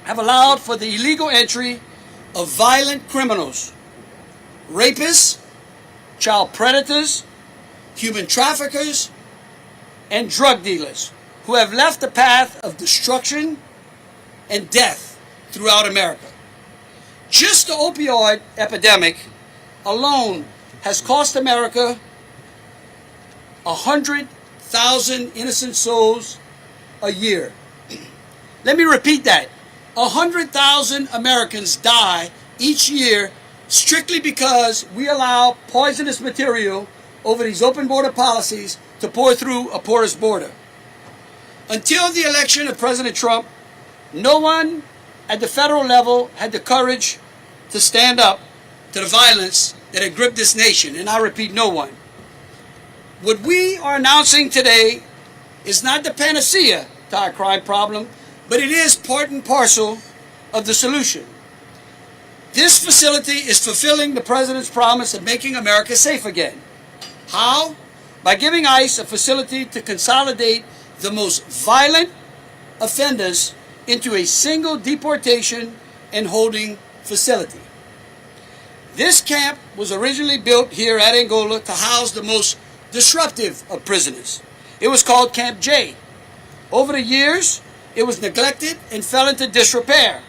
have allowed for the illegal entry of violent criminals, rapists, child predators, human traffickers, and drug dealers who have left a path of destruction and death throughout America. Just the opioid epidemic alone has cost America 100,000 innocent souls a year. Let me repeat that. 100,000 Americans die each year strictly because we allow poisonous material over these open border policies to pour through a porous border. Until the election of President Trump, no one at the federal level had the courage to stand up to the violence that had gripped this nation, and I repeat, no one. What we are announcing today is not the panacea to our crime problem, but it is part and parcel of the solution. This facility is fulfilling the President's promise of making America safe again. How? By giving ICE a facility to consolidate the most violent offenders into a single deportation and holding facility. This camp was originally built here at Angola to house the most disruptive of prisoners. It was called Camp J. Over the years, it was neglected and fell into disrepair.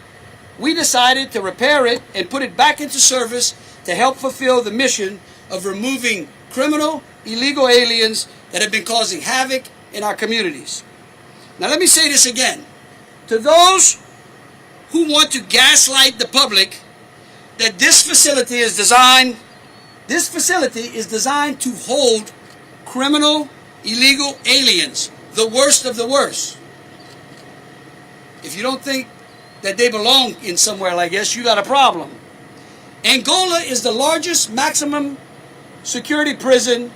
We decided to repair it and put it back into service to help fulfill the mission of removing criminal, illegal aliens that have been causing havoc in our communities. Now let me say this again. To those who want to gaslight the public that this facility is designed to hold criminal, illegal aliens, the worst of the worst. If you don't think that they belong in somewhere like this, you got a problem. Angola is the largest maximum security prison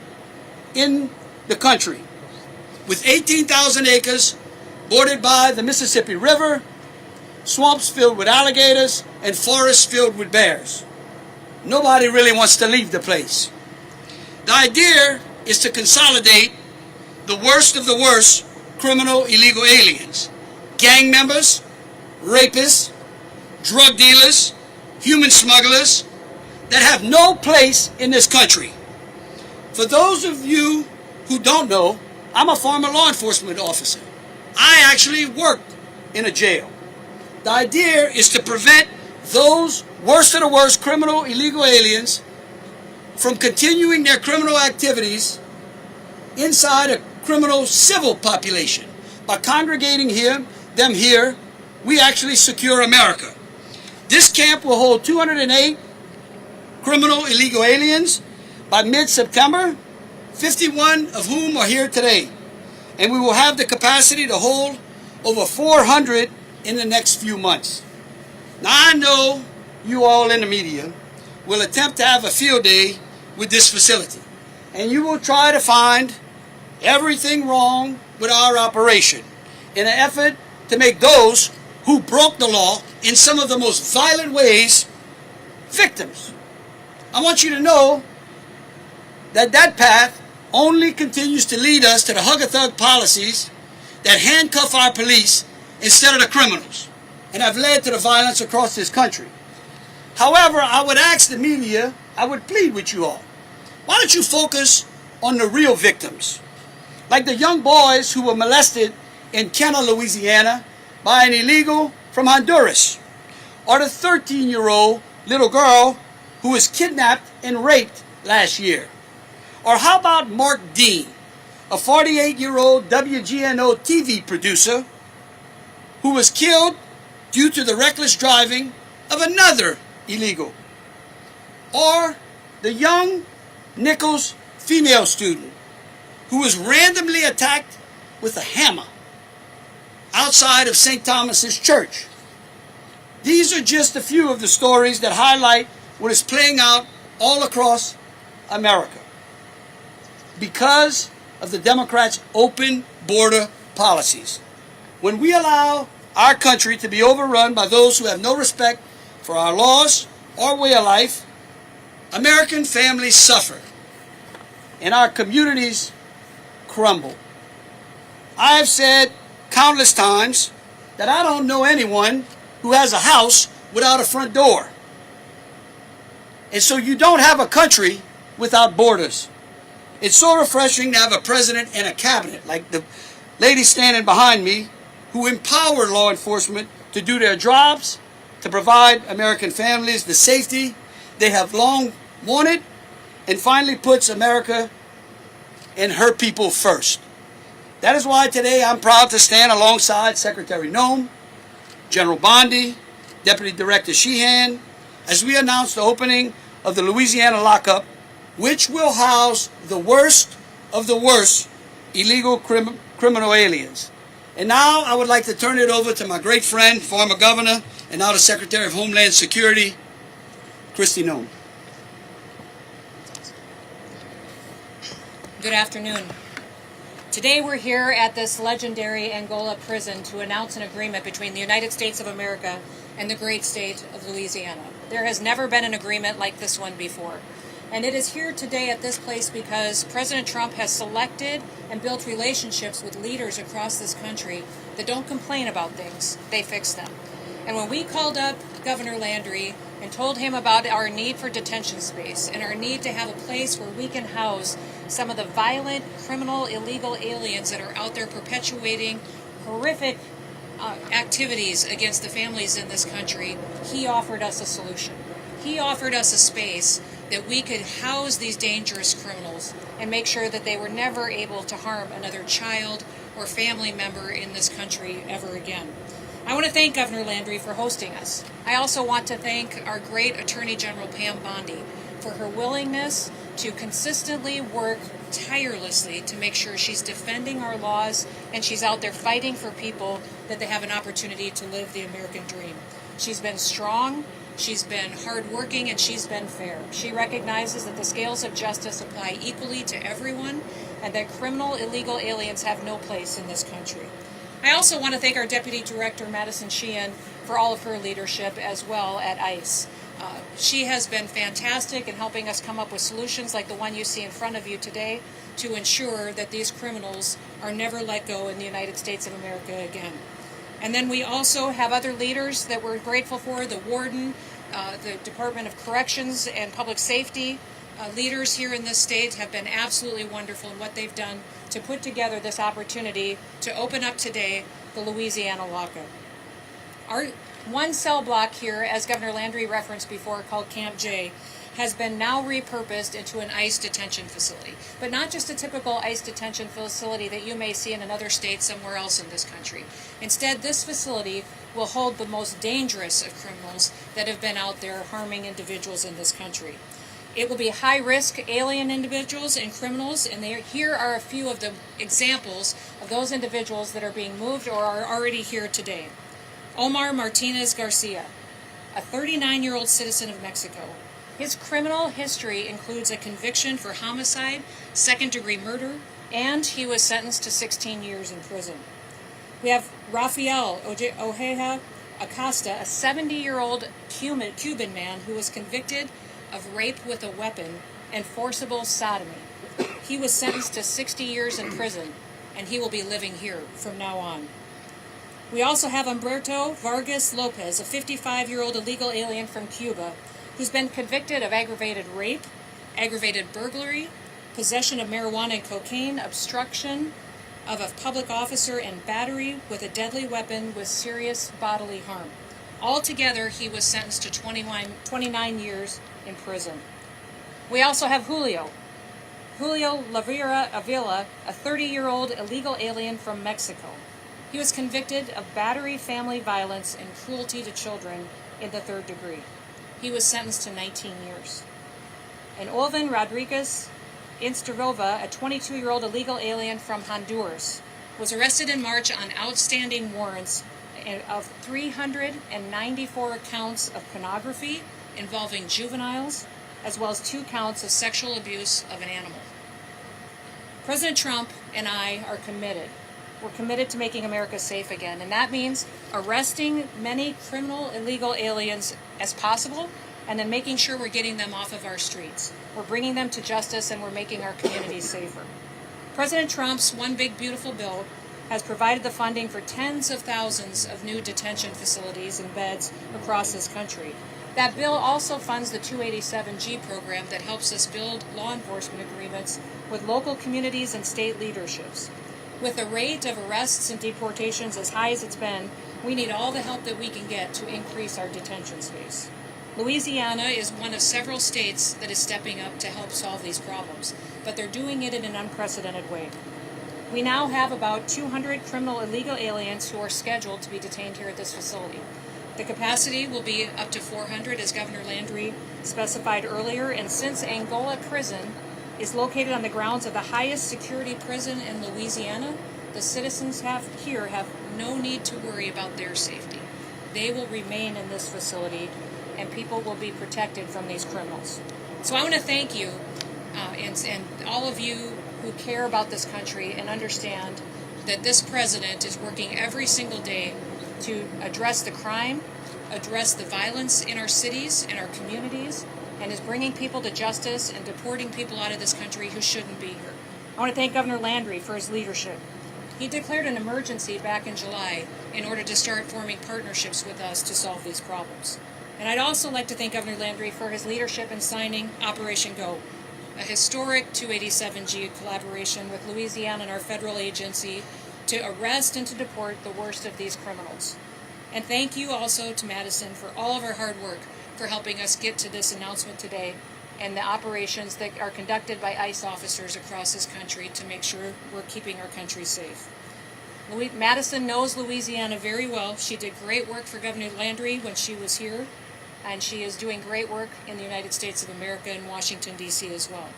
in the country, with 18,000 acres bordered by the Mississippi River, swamps filled with alligators, and forests filled with bears. Nobody really wants to leave the place. The idea is to consolidate the worst of the worst criminal illegal aliens, gang members, rapists, drug dealers, human smugglers that have no place in this country. For those of you who don't know, I'm a former law enforcement officer. I actually worked in a jail. The idea is to prevent those worst of the worst criminal illegal aliens from continuing their criminal activities inside a criminal civil population. By congregating them here, we actually secure America. This camp will hold 208 criminal illegal aliens by mid-September, 51 of whom are here today. And we will have the capacity to hold over 400 in the next few months. Now I know you all in the media will attempt to have a field day with this facility, and you will try to find everything wrong with our operation in an effort to make those who broke the law in some of the most violent ways victims. I want you to know that that path only continues to lead us to the hug-a-thug policies that handcuff our police instead of the criminals, and have led to the violence across this country. However, I would ask the media, I would plead with you all, why don't you focus on the real victims, like the young boys who were molested in Kenner, Louisiana by an illegal from Honduras, or the 13-year-old little girl who was kidnapped and raped last year. Or how about Mark Dean, a 48-year-old WGNO TV producer who was killed due to the reckless driving of another illegal. Or the young Nichols female student who was randomly attacked with a hammer outside of St. Thomas's Church. These are just a few of the stories that highlight what is playing out all across America because of the Democrats' open border policies. When we allow our country to be overrun by those who have no respect for our laws or way of life, American families suffer and our communities crumble. I have said countless times that I don't know anyone who has a house without a front door. And so you don't have a country without borders. It's so refreshing to have a president and a cabinet, like the lady standing behind me, who empower law enforcement to do their jobs, to provide American families the safety they have long wanted, and finally puts America and her people first. That is why today I'm proud to stand alongside Secretary Noem, General Bondi, Deputy Director Sheahan, as we announce the opening of the Louisiana lockup, which will house the worst of the worst illegal criminal aliens. And now I would like to turn it over to my great friend, former governor, and now the Secretary of Homeland Security, Kristi Noem. Good afternoon. Today we're here at this legendary Angola prison to announce an agreement between the United States of America and the great state of Louisiana. There has never been an agreement like this one before. And it is here today at this place because President Trump has selected and built relationships with leaders across this country that don't complain about things, they fix them. And when we called up Governor Landry and told him about our need for detention space and our need to have a place where we can house some of the violent, criminal, illegal aliens that are out there perpetuating horrific activities against the families in this country, he offered us a solution. He offered us a space that we could house these dangerous criminals and make sure that they were never able to harm another child or family member in this country ever again. I want to thank Governor Landry for hosting us. I also want to thank our great Attorney General Pam Bondi for her willingness to consistently work tirelessly to make sure she's defending our laws and she's out there fighting for people that they have an opportunity to live the American dream. She's been strong, she's been hardworking, and she's been fair. She recognizes that the scales of justice apply equally to everyone and that criminal illegal aliens have no place in this country. I also want to thank our Deputy Director, Madison Sheahan, for all of her leadership as well at ICE. She has been fantastic in helping us come up with solutions like the one you see in front of you today to ensure that these criminals are never let go in the United States of America again. And then we also have other leaders that we're grateful for, the warden, the Department of Corrections and Public Safety. Leaders here in this state have been absolutely wonderful in what they've done to put together this opportunity to open up today the Louisiana lockup. Our one cell block here, as Governor Landry referenced before, called Camp J, has been now repurposed into an ICE detention facility. But not just a typical ICE detention facility that you may see in another state somewhere else in this country. Instead, this facility will hold the most dangerous of criminals that have been out there harming individuals in this country. It will be high-risk alien individuals and criminals, and here are a few of the examples of those individuals that are being moved or are already here today. Omar Martinez Garcia, a 39-year-old citizen of Mexico. His criminal history includes a conviction for homicide, second-degree murder, and he was sentenced to 16 years in prison. We have Rafael Ojeda Acosta, a 70-year-old Cuban man who was convicted of rape with a weapon and forcible sodomy. He was sentenced to 60 years in prison, and he will be living here from now on. We also have Humberto Vargas Lopez, a 55-year-old illegal alien from Cuba, who's been convicted of aggravated rape, aggravated burglary, possession of marijuana and cocaine, obstruction of a public officer, and battery with a deadly weapon with serious bodily harm. Altogether, he was sentenced to 29 years in prison. We also have Julio Lavera Avila, a 30-year-old illegal alien from Mexico. He was convicted of battery, family violence, and cruelty to children in the third degree. He was sentenced to 19 years. And Olven Rodriguez Insterova, a 22-year-old illegal alien from Honduras, was arrested in March on outstanding warrants of 394 counts of pornography involving juveniles, as well as 2 counts of sexual abuse of an animal. President Trump and I are committed. We're committed to making America safe again, and that means arresting many criminal illegal aliens as possible and then making sure we're getting them off of our streets. We're bringing them to justice, and we're making our communities safer. President Trump's One Big Beautiful Bill has provided the funding for tens of thousands of new detention facilities and beds across this country. That bill also funds the 287G program that helps us build law enforcement agreements with local communities and state leaderships. With a rate of arrests and deportations as high as it's been, we need all the help that we can get to increase our detention space. Louisiana is one of several states that is stepping up to help solve these problems, but they're doing it in an unprecedented way. We now have about 200 criminal illegal aliens who are scheduled to be detained here at this facility. The capacity will be up to 400, as Governor Landry specified earlier, and since Angola prison is located on the grounds of the highest security prison in Louisiana, the citizens here have no need to worry about their safety. They will remain in this facility, and people will be protected from these criminals. So I want to thank you and all of you who care about this country and understand that this president is working every single day to address the crime, address the violence in our cities, in our communities, and is bringing people to justice and deporting people out of this country who shouldn't be here. I want to thank Governor Landry for his leadership. He declared an emergency back in July in order to start forming partnerships with us to solve these problems. And I'd also like to thank Governor Landry for his leadership in signing Operation GO, a historic 287G collaboration with Louisiana and our federal agency to arrest and to deport the worst of these criminals. And thank you also to Madison for all of our hard work for helping us get to this announcement today and the operations that are conducted by ICE officers across this country to make sure we're keeping our country safe. Madison knows Louisiana very well. She did great work for Governor Landry when she was here, and she is doing great work in the United States of America and Washington, D.C. as well.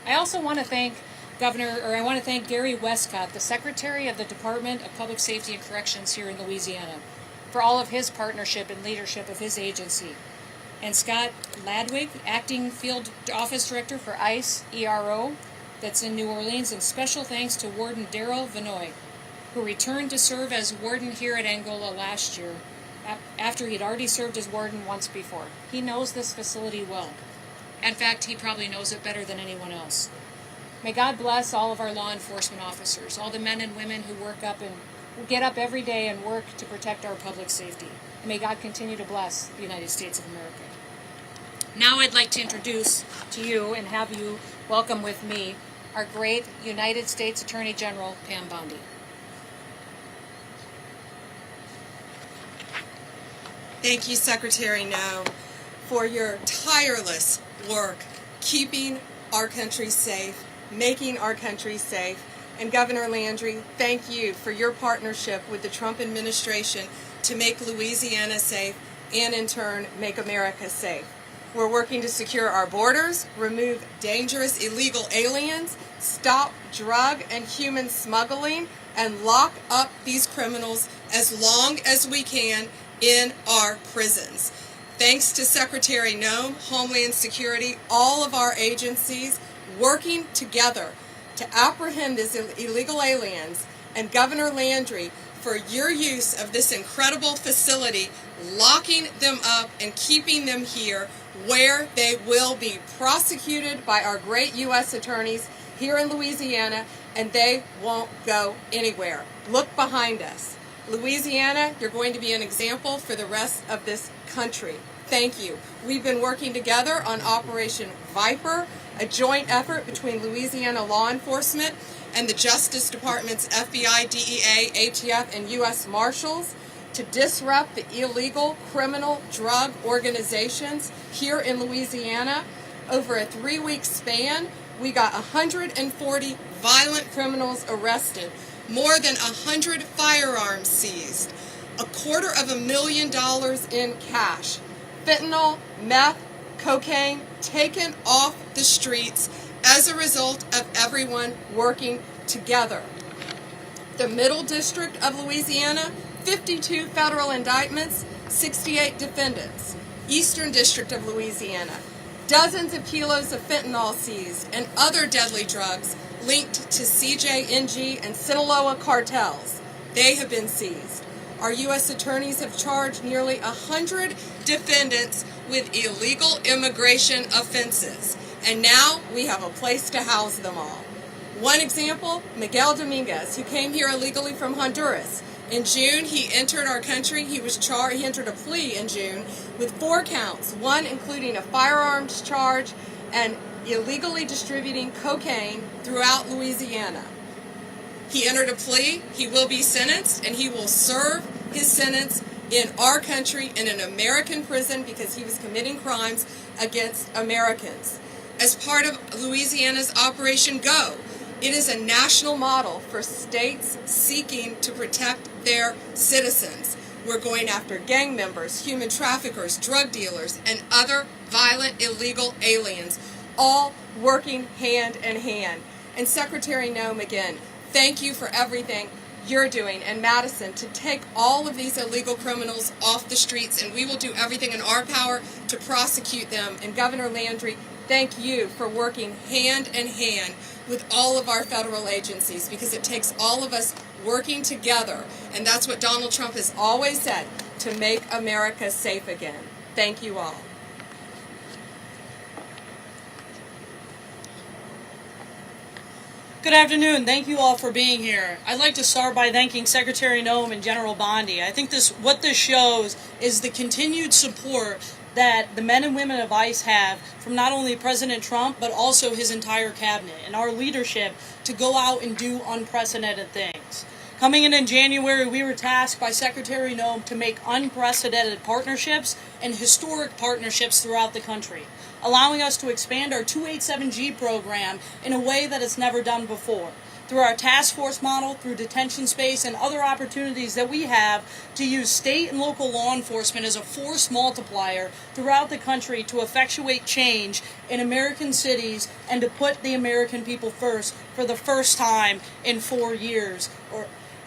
I also want to thank Gary Westcott, the Secretary of the Department of Public Safety and Corrections here in Louisiana, for all of his partnership and leadership of his agency. And Scott Ladwig, Acting Field Office Director for ICE ERO, that's in New Orleans, and special thanks to Warden Daryl Vanoy, who returned to serve as warden here at Angola last year, after he'd already served as warden once before. He knows this facility well. In fact, he probably knows it better than anyone else. May God bless all of our law enforcement officers, all the men and women who get up every day and work to protect our public safety. And may God continue to bless the United States of America. Now I'd like to introduce to you and have you welcome with me our great United States Attorney General, Pam Bondi. Thank you, Secretary Noem, for your tireless work keeping our country safe, making our country safe. And Governor Landry, thank you for your partnership with the Trump administration to make Louisiana safe and, in turn, make America safe. We're working to secure our borders, remove dangerous illegal aliens, stop drug and human smuggling, and lock up these criminals as long as we can in our prisons. Thanks to Secretary Noem, Homeland Security, all of our agencies working together to apprehend these illegal aliens, and Governor Landry for your use of this incredible facility, locking them up and keeping them here where they will be prosecuted by our great U.S. attorneys here in Louisiana, and they won't go anywhere. Look behind us. Louisiana, you're going to be an example for the rest of this country. Thank you. We've been working together on Operation Viper, a joint effort between Louisiana law enforcement and the Justice Department's FBI, DEA, ATF, and U.S. Marshals to disrupt the illegal criminal drug organizations here in Louisiana. Over a 3-week span, we got 140 violent criminals arrested, more than 100 firearms seized, $250,000 in cash, fentanyl, meth, cocaine taken off the streets as a result of everyone working together. The Middle District of Louisiana, 52 federal indictments, 68 defendants. Eastern District of Louisiana, dozens of kilos of fentanyl seized and other deadly drugs linked to CJNG and Sinaloa cartels. They have been seized. Our U.S. attorneys have charged nearly 100 defendants with illegal immigration offenses, and now we have a place to house them all. One example, Miguel Dominguez, who came here illegally from Honduras. In June, he entered our country. He entered a plea in June with 4 counts, one including a firearms charge and illegally distributing cocaine throughout Louisiana. He entered a plea. He will be sentenced, and he will serve his sentence in our country in an American prison because he was committing crimes against Americans. As part of Louisiana's Operation Go, it is a national model for states seeking to protect their citizens. We're going after gang members, human traffickers, drug dealers, and other violent illegal aliens, all working hand in hand. And Secretary Noem, again, thank you for everything you're doing in Madison to take all of these illegal criminals off the streets, and we will do everything in our power to prosecute them. And Governor Landry, thank you for working hand in hand with all of our federal agencies, because it takes all of us working together, and that's what Donald Trump has always said, to make America safe again. Thank you all. Good afternoon. Thank you all for being here. I'd like to start by thanking Secretary Noem and General Bondi. I think what this shows is the continued support that the men and women of ICE have from not only President Trump, but also his entire cabinet and our leadership to go out and do unprecedented things. Coming in January, we were tasked by Secretary Noem to make unprecedented partnerships and historic partnerships throughout the country, allowing us to expand our 287G program in a way that it's never done before. Through our task force model, through detention space, and other opportunities that we have to use state and local law enforcement as a force multiplier throughout the country to effectuate change in American cities and to put the American people first for the first time in 4 years.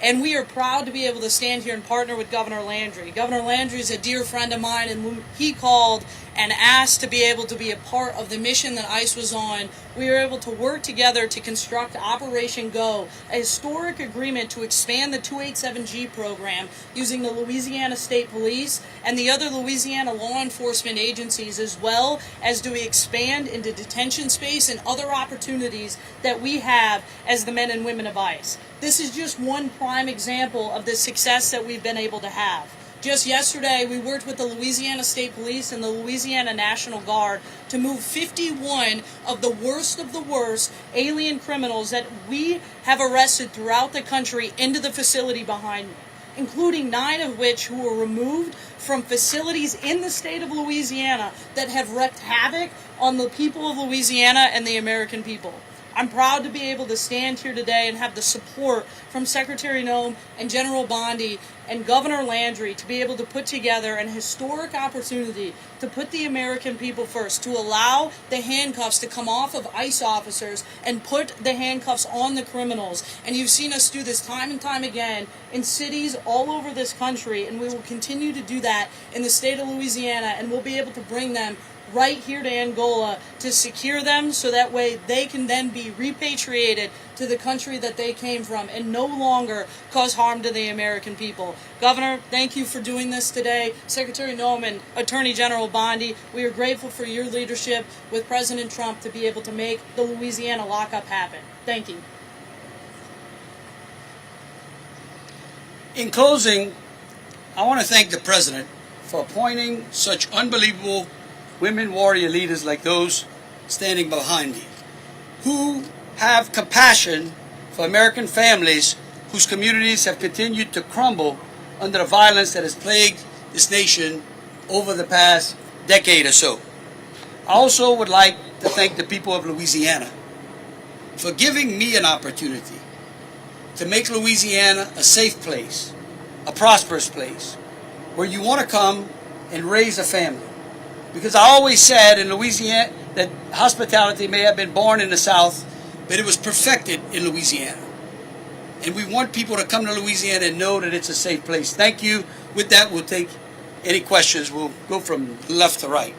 And we are proud to be able to stand here and partner with Governor Landry. Governor Landry is a dear friend of mine, and he called and asked to be able to be a part of the mission that ICE was on. We were able to work together to construct Operation Go, a historic agreement to expand the 287G program using the Louisiana State Police and the other Louisiana law enforcement agencies, as well as to expand into detention space and other opportunities that we have as the men and women of ICE. This is just one prime example of the success that we've been able to have. Just yesterday, we worked with the Louisiana State Police and the Louisiana National Guard to move 51 of the worst alien criminals that we have arrested throughout the country into the facility behind me, including 9 of which who were removed from facilities in the state of Louisiana that have wreaked havoc on the people of Louisiana and the American people. I'm proud to be able to stand here today and have the support from Secretary Noem and General Bondi and Governor Landry to be able to put together an historic opportunity to put the American people first, to allow the handcuffs to come off of ICE officers and put the handcuffs on the criminals. And you've seen us do this time and time again in cities all over this country, and we will continue to do that in the state of Louisiana, and we'll be able to bring them right here to Angola to secure them so that way they can then be repatriated to the country that they came from and no longer cause harm to the American people. Governor, thank you for doing this today. Secretary Noem and Attorney General Bondi, we are grateful for your leadership with President Trump to be able to make the Louisiana lockup happen. Thank you. In closing, I want to thank the President for appointing such unbelievable women warrior leaders like those standing behind me, who have compassion for American families whose communities have continued to crumble under the violence that has plagued this nation over the past decade or so. I also would like to thank the people of Louisiana for giving me an opportunity to make Louisiana a safe place, a prosperous place, where you want to come and raise a family. Because I always said in Louisiana that hospitality may have been born in the South, but it was perfected in Louisiana. And we want people to come to Louisiana and know that it's a safe place. Thank you. With that, we'll take any questions. We'll go from left to right.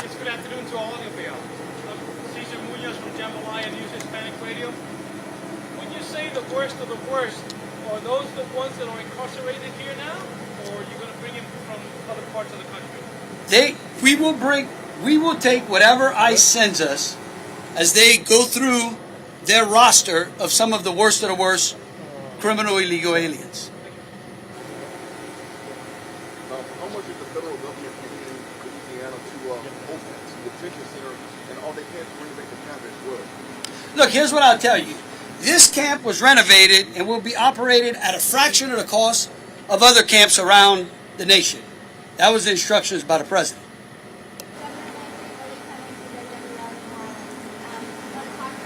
Yes, good afternoon to all of you. I'm Cesar Munoz from Jambalaya News Hispanic Radio. When you say the worst of the worst, are those the ones that are incarcerated here now, or are you going to bring them from other parts of the country? We will take whatever ICE sends us as they go through their roster of some of the worst criminal illegal aliens. How much is the federal government giving Louisiana to Homeland, to the detention center, and all they can to renovate the camp as well? Look, here's what I'll tell you. This camp was renovated and will be operated at a fraction of the cost of other camps around the nation. That was the instructions by the president.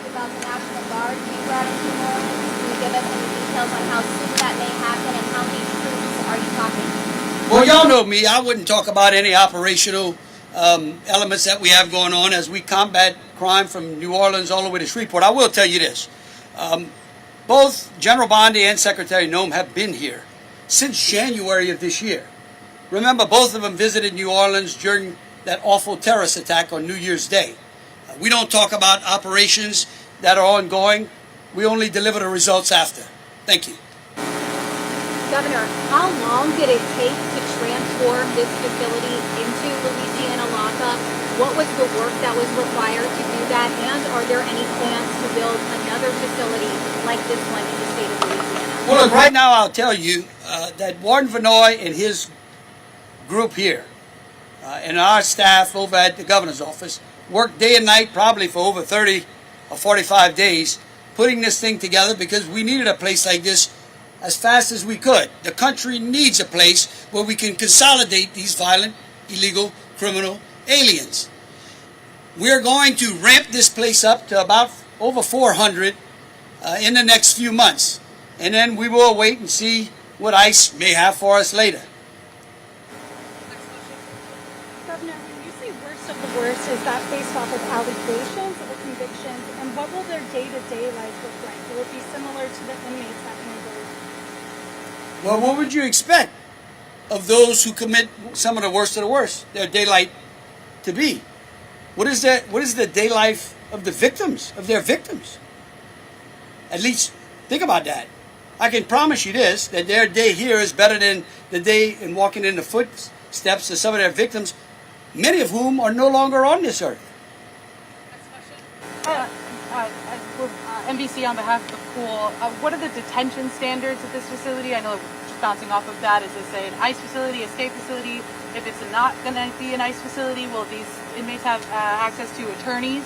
About the National Guard being brought into New Orleans. Can you give us any details on how soon that may happen and how many troops are you talking? Well, y'all know me. I wouldn't talk about any operational elements that we have going on as we combat crime from New Orleans all the way to Shreveport. I will tell you this. Both General Bondi and Secretary Noem have been here since January of this year. Remember, both of them visited New Orleans during that awful terrorist attack on New Year's Day. We don't talk about operations that are ongoing. We only deliver the results after. Thank you. Governor, how long did it take to transform this facility into Louisiana lockup? What was the work that was required to do that? And are there any plans to build another facility like this one in the state of Louisiana? Well, look, right now I'll tell you that Warden Vanoy and his group here and our staff over at the governor's office worked day and night probably for over 30 or 45 days putting this thing together because we needed a place like this as fast as we could. The country needs a place where we can consolidate these violent, illegal, criminal aliens. We're going to ramp this place up to about over 400 in the next few months. And then we will wait and see what ICE may have for us later. Governor, when you say worst of the worst, is that based off of allegations or convictions? And what will their day-to-day life look like? Will it be similar to the inmates at Angola? Well, what would you expect of those who commit some of the worst, their daylight to be? What is the day life of the victims, of their victims? At least think about that. I can promise you this, that their day here is better than the day in walking in the footsteps of some of their victims, many of whom are no longer on this earth. NBC on behalf of the pool, what are the detention standards at this facility? I know just bouncing off of that, is this an ICE facility, a state facility? If it's not going to be an ICE facility, will these inmates have access to attorneys?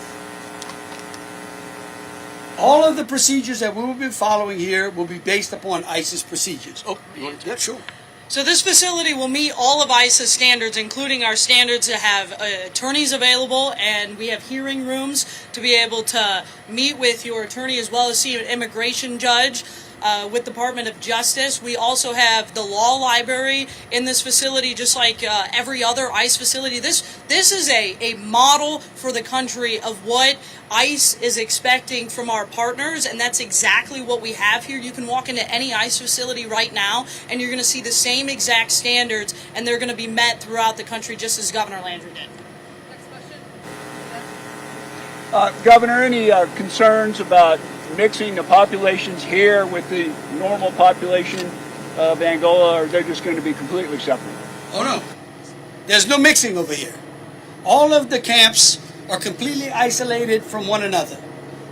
All of the procedures that we will be following here will be based upon ICE's procedures. Oh, you want to? Yeah, sure. So this facility will meet all of ICE's standards, including our standards to have attorneys available, and we have hearing rooms to be able to meet with your attorney as well as see an immigration judge. With Department of Justice. We also have the law library in this facility, just like every other ICE facility. This is a model for the country of what ICE is expecting from our partners, and that's exactly what we have here. You can walk into any ICE facility right now, and you're going to see the same exact standards, and they're going to be met throughout the country, just as Governor Landry did. Next question. Governor, any concerns about mixing the populations here with the normal population of Angola, or are they just going to be completely separate? Oh no, there's no mixing over here. All of the camps are completely isolated from one another.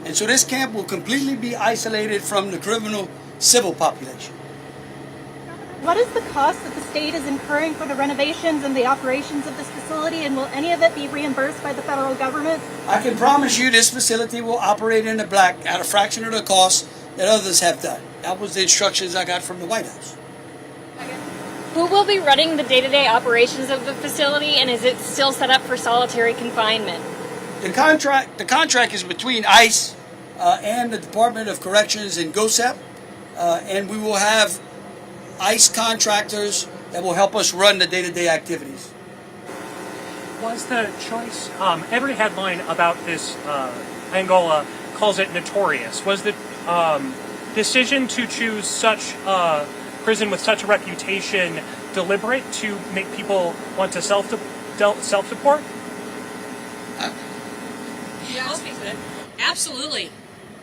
And so this camp will completely be isolated from the criminal civil population. What is the cost that the state is incurring for the renovations and the operations of this facility, and will any of it be reimbursed by the federal government? I can promise you this facility will operate in the black at a fraction of the cost that others have done. That was the instructions I got from the White House. Who will be running the day-to-day operations of the facility, and is it still set up for solitary confinement? The contract is between ICE and the Department of Corrections and Sept, and we will have ICE contractors that will help us run the day-to-day activities. Was the choice, every headline about this Angola calls it notorious. Was the decision to choose such a prison with such a reputation deliberate to make people want to self-deport? Yeah, I'll speak to that. Absolutely.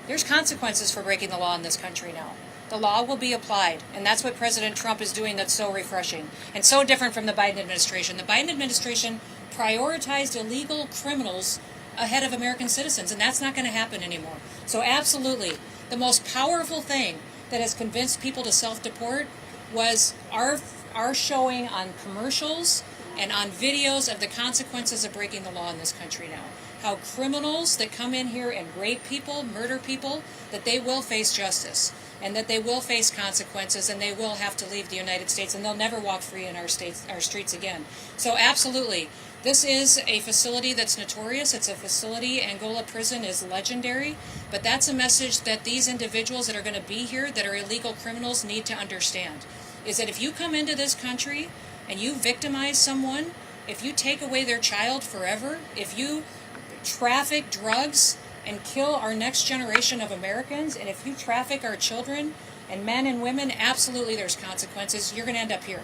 There's consequences for breaking the law in this country now. The law will be applied, and that's what President Trump is doing that's so refreshing and so different from the Biden administration. The Biden administration prioritized illegal criminals ahead of American citizens, and that's not going to happen anymore. So absolutely, the most powerful thing that has convinced people to self-deport was our showing on commercials and on videos of the consequences of breaking the law in this country now. How criminals that come in here and rape people, murder people, that they will face justice and that they will face consequences and they will have to leave the United States and they'll never walk free in our streets again. So absolutely, this is a facility that's notorious. It's a facility. Angola prison is legendary. But that's a message that these individuals that are going to be here, that are illegal criminals, need to understand. Is that if you come into this country and you victimize someone, if you take away their child forever, if you traffic drugs and kill our next generation of Americans, and if you traffic our children and men and women, absolutely there's consequences. You're going to end up here.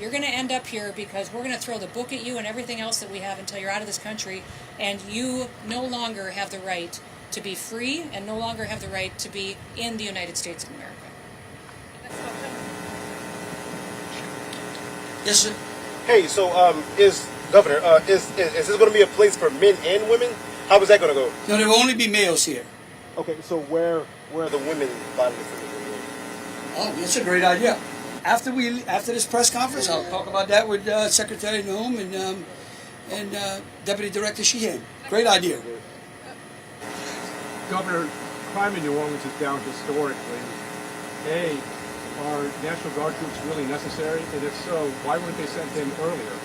You're going to end up here because we're going to throw the book at you and everything else that we have until you're out of this country, and you no longer have the right to be free and no longer have the right to be in the United States of America. Yes, sir. Hey, so Governor, is this going to be a place for men and women? How is that going to go? No, there will only be males here. Okay, so where are the women bodies? Oh, that's a great idea. After this press conference, I'll talk about that with Secretary Noem and Deputy Director Sheahan. Great idea. Governor, crime in New Orleans is down historically. Are National Guard troops really necessary? And if so, why weren't they sent in earlier?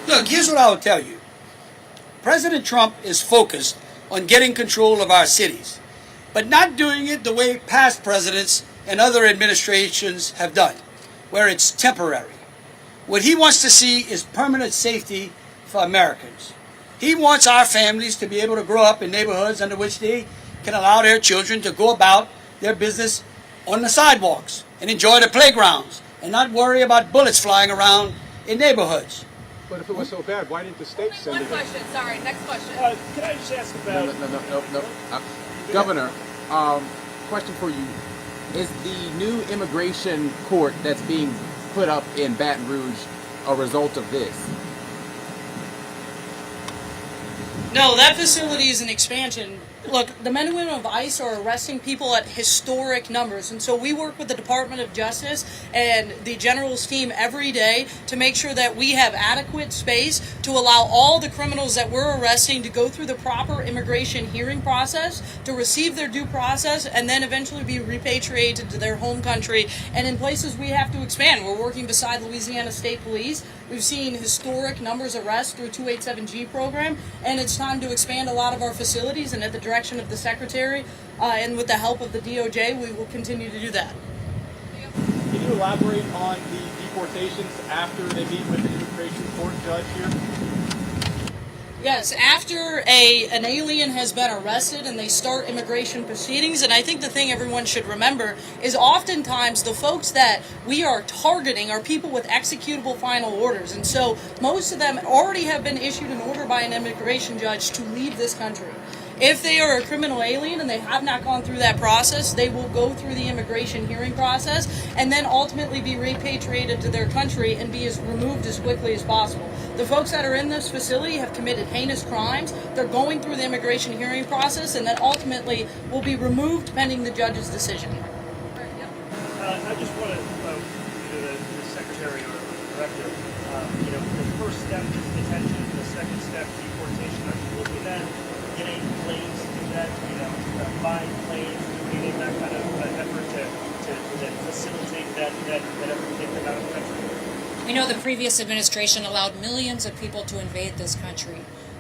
Look, here's what I will tell you. President Trump is focused on getting control of our cities, but not doing it the way past presidents and other administrations have done, where it's temporary. What he wants to see is permanent safety for Americans. He wants our families to be able to grow up in neighborhoods under which they can allow their children to go about their business on the sidewalks and enjoy the playgrounds and not worry about bullets flying around in neighborhoods. But if it was so bad, why didn't the state send it in? One question, sorry, next question. Can I just ask about... No. Governor, question for you. Is the new immigration court that's being put up in Baton Rouge a result of this? No, that facility is an expansion. Look, the men and women of ICE are arresting people at historic numbers, and so we work with the Department of Justice and the General's team every day to make sure that we have adequate space to allow all the criminals that we're arresting to go through the proper immigration hearing process, to receive their due process, and then eventually be repatriated to their home country. And in places we have to expand. We're working beside Louisiana State Police. We've seen historic numbers of arrests through 287G program, and it's time to expand a lot of our facilities, and at the direction of the Secretary and with the help of the DOJ, we will continue to do that. Can you elaborate on the deportations after they meet with the immigration court judge here? Yes, after an alien has been arrested and they start immigration proceedings, and I think the thing everyone should remember is oftentimes the folks that we are targeting are people with executable final orders, and so most of them already have been issued an order by an immigration judge to leave this country. If they are a criminal alien and they have not gone through that process, they will go through the immigration hearing process and then ultimately be repatriated to their country and be removed as quickly as possible. The folks that are in this facility have committed heinous crimes. They're going through the immigration hearing process and then ultimately will be removed pending the judge's decision. I just want to, the Secretary or the Director, the first step is detention, the second step, deportation. Are you looking at getting planes to do that, buying planes, doing that kind of effort to facilitate that effort to get them out of the country? We know the previous administration allowed millions of people to invade this country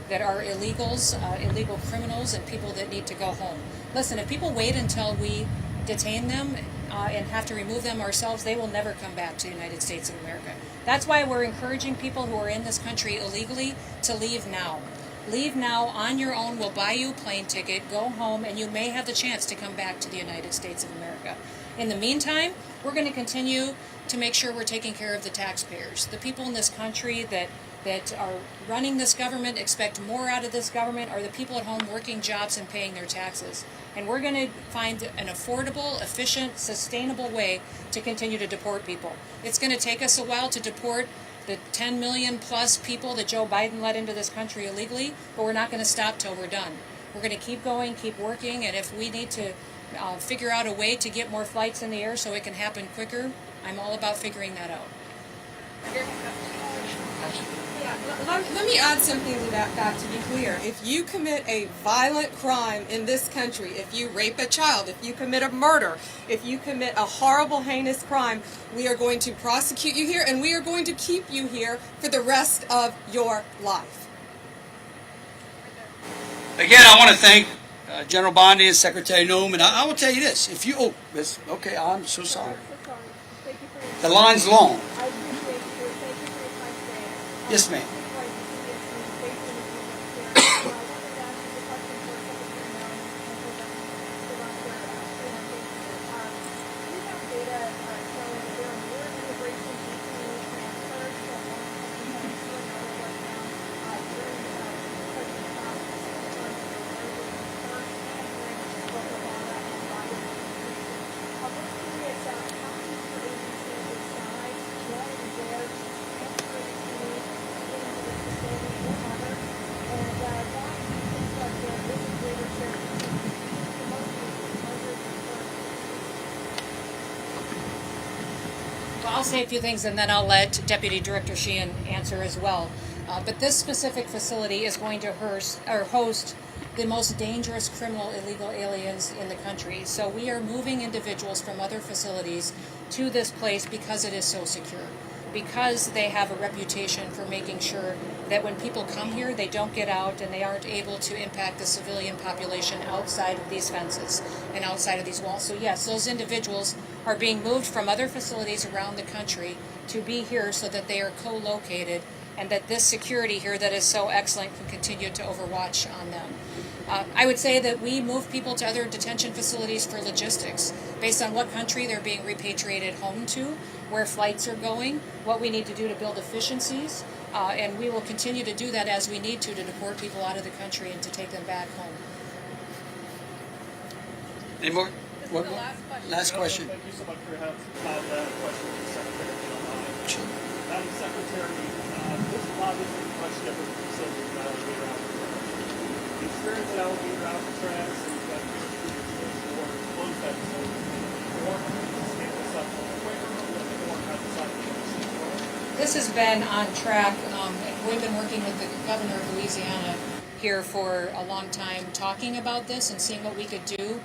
that are illegals, illegal criminals, and people that need to go home. Listen, if people wait until we detain them and have to remove them ourselves, they will never come back to the United States of America. That's why we're encouraging people who are in this country illegally to leave now. Leave now on your own. We'll buy you a plane ticket, go home, and you may have the chance to come back to the United States of America. In the meantime, we're going to continue to make sure we're taking care of the taxpayers. The people in this country that are running this government, expect more out of this government, are the people at home working jobs and paying their taxes. And we're going to find an affordable, efficient, sustainable way to continue to deport people. It's going to take us a while to deport the 10 million plus people that Joe Biden let into this country illegally, but we're not going to stop till we're done. We're going to keep going, keep working, and if we need to figure out a way to get more flights in the air so it can happen quicker, I'm all about figuring that out. Let me add something to that to be clear. If you commit a violent crime in this country, if you rape a child, if you commit a murder, if you commit a horrible, heinous crime, we are going to prosecute you here, and we are going to keep you here for the rest of your life. Again, I want to thank General Bondi and Secretary Noem, and I will tell you this: if you, okay, I'm so sorry. The line's long. Yes, ma'am. I'll say a few things and then I'll let Deputy Director Sheahan answer as well. But this specific facility is going to host the most dangerous criminal illegal aliens in the country. So we are moving individuals from other facilities to this place because it is so secure, because they have a reputation for making sure that when people come here, they don't get out and they aren't able to impact the civilian population outside of these fences and outside of these walls. So yes, those individuals are being moved from other facilities around the country to be here so that they are co-located and that this security here that is so excellent can continue to overwatch on them. I would say that we move people to other detention facilities for logistics, based on what country they're being repatriated home to, where flights are going, what we need to do to build efficiencies, and we will continue to do that as we need to deport people out of the country and to take them back home. Any more? What, last question. Thank you so much for having that question to the Secretary. Sure. Madam Secretary, there's a lot of different questions that we're facilitating with Alligator Alcatraz. The experience at Alligator Alcatraz is that we're close that facility. Or stand this up quicker or have decided. This has been on track. We've been working with the governor of Louisiana here for a long time, talking about this and seeing what we could do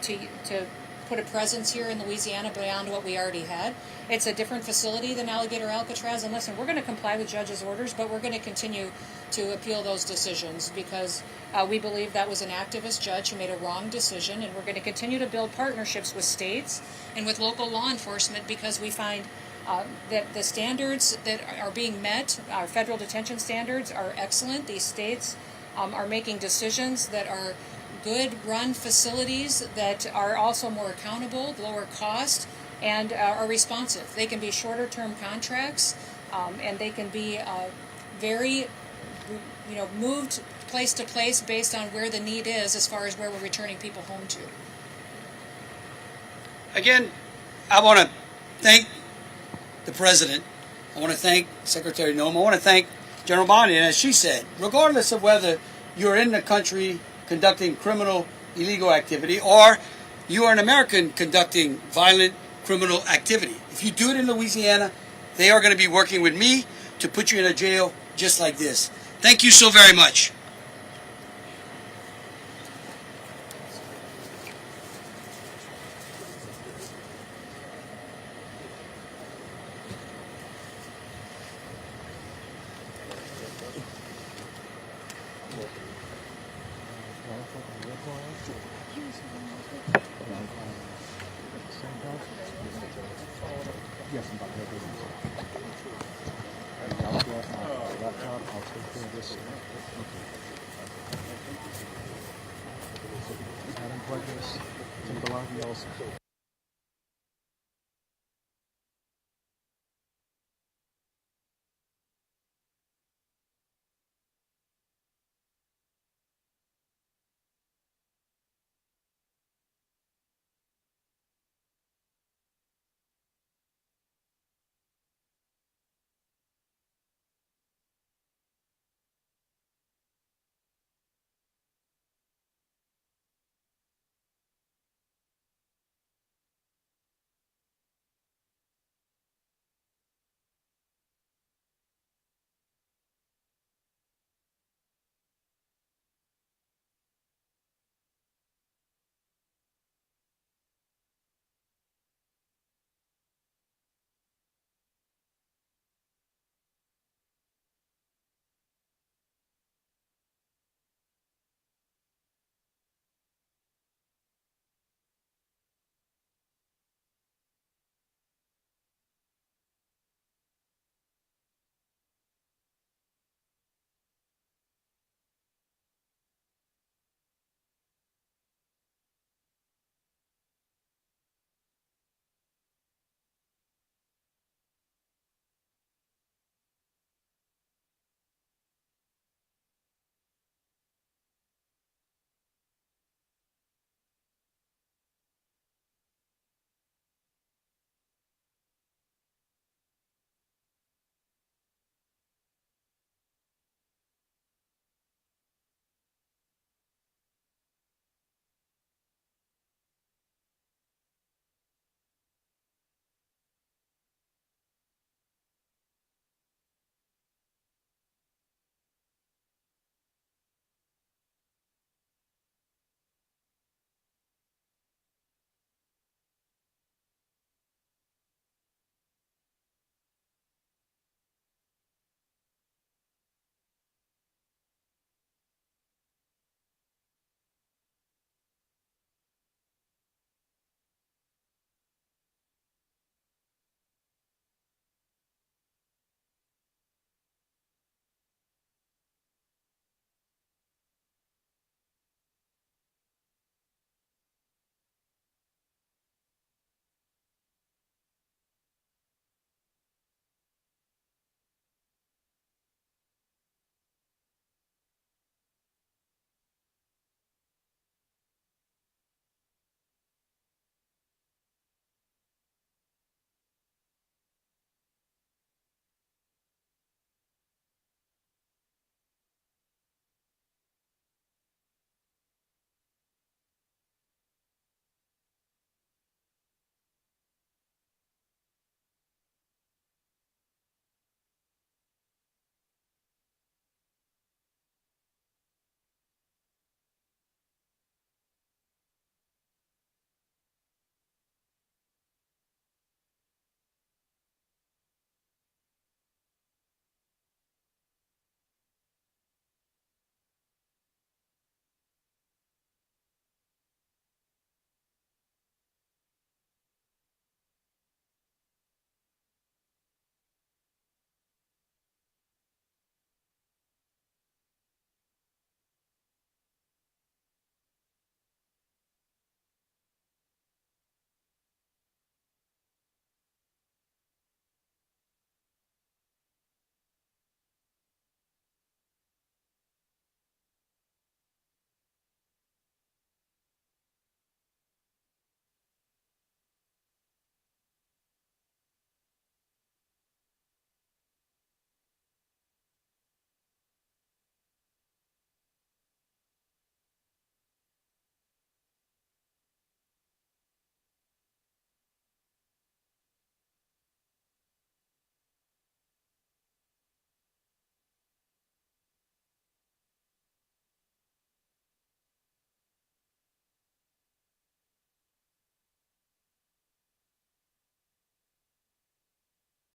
to put a presence here in Louisiana beyond what we already had. It's a different facility than Alligator Alcatraz, and listen, we're going to comply with judges' orders, but we're going to continue to appeal those decisions because we believe that was an activist judge who made a wrong decision, and we're going to continue to build partnerships with states and with local law enforcement because we find that the standards that are being met, our federal detention standards, are excellent. These states are making decisions that are good run facilities that are also more accountable, lower cost, and are responsive. They can be shorter term contracts, and they can be very, moved place to place based on where the need is as far as where we're returning people home to. Again, I want to thank the President. I want to thank Secretary Noem. I want to thank General Bondi. And as she said, regardless of whether you're in the country conducting criminal illegal activity or you are an American conducting violent criminal activity, if you do it in Louisiana, they are going to be working with me to put you in a jail just like this. Thank you so very much. Yes, I'm about to go I'll grab my laptop. I'll take care of this. Okay. Adam Douglas, take the lobby also.